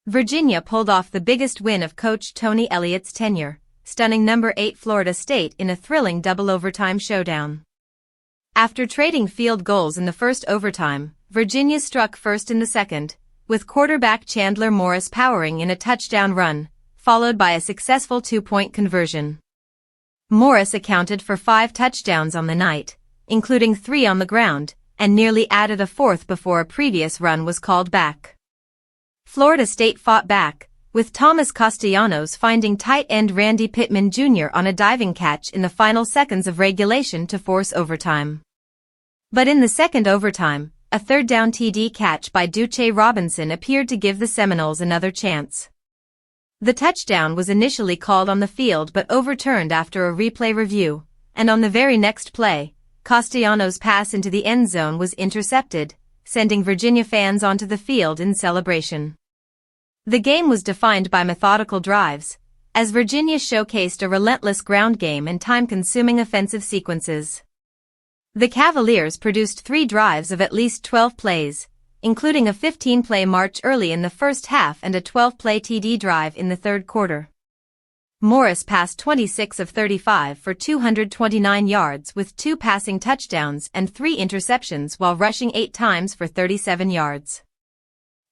Virginia pulled off the biggest win of Coach Tony Elliott's tenure, stunning number 8 Florida State in a thrilling double overtime showdown. After trading field goals in the first overtime, Virginia struck first in the second, with quarterback Chandler Morris powering in a touchdown run, followed by a successful 2-point conversion. Morris accounted for 5 touchdowns on the night, including 3 on the ground, and nearly added a 4th before a previous run was called back. Florida State fought back, with Thomas Castellanos finding tight end Randy Pittman Jr. on a diving catch in the final seconds of regulation to force overtime. But in the second overtime, a third-down TD catch by Duce Robinson appeared to give the Seminoles another chance. The touchdown was initially called on the field but overturned after a replay review, and on the very next play, Castellanos' pass into the end zone was intercepted, sending Virginia fans onto the field in celebration. The game was defined by methodical drives, as Virginia showcased a relentless ground game and time-consuming offensive sequences. The Cavaliers produced 3 drives of at least 12 plays, including a 15-play march early in the first half and a 12-play TD drive in the third quarter. Morris passed 26 of 35 for 229 yards with 2 passing touchdowns and 3 interceptions while rushing 8 times for 37 yards.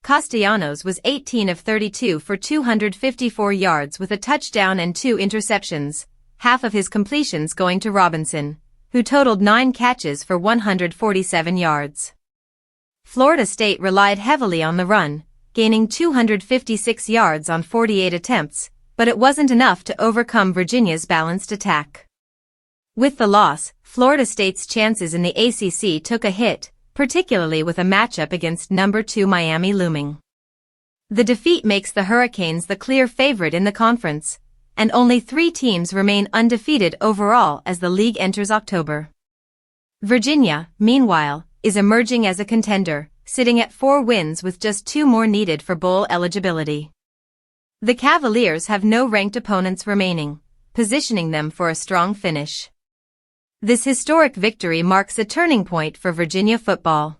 Castellanos was 18 of 32 for 254 yards with a touchdown and 2 interceptions, half of his completions going to Robinson, who totaled 9 catches for 147 yards. Florida State relied heavily on the run, gaining 256 yards on 48 attempts, but it wasn't enough to overcome Virginia's balanced attack. With the loss, Florida State's chances in the ACC took a hit, particularly with a matchup against number 2 Miami looming. The defeat makes the Hurricanes the clear favorite in the conference, and only 3 teams remain undefeated overall as the league enters October. Virginia, meanwhile, is emerging as a contender, sitting at 4 wins with just 2 more needed for bowl eligibility. The Cavaliers have no ranked opponents remaining, positioning them for a strong finish. This historic victory marks a turning point for Virginia football.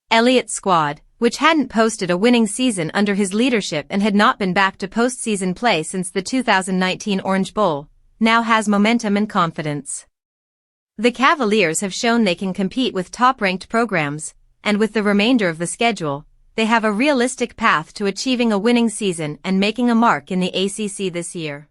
Elliott's squad, which hadn't posted a winning season under his leadership and had not been back to postseason play since the 2019 Orange Bowl, now has momentum and confidence. The Cavaliers have shown they can compete with top-ranked programs, and with the remainder of the schedule, they have a realistic path to achieving a winning season and making a mark in the ACC this year.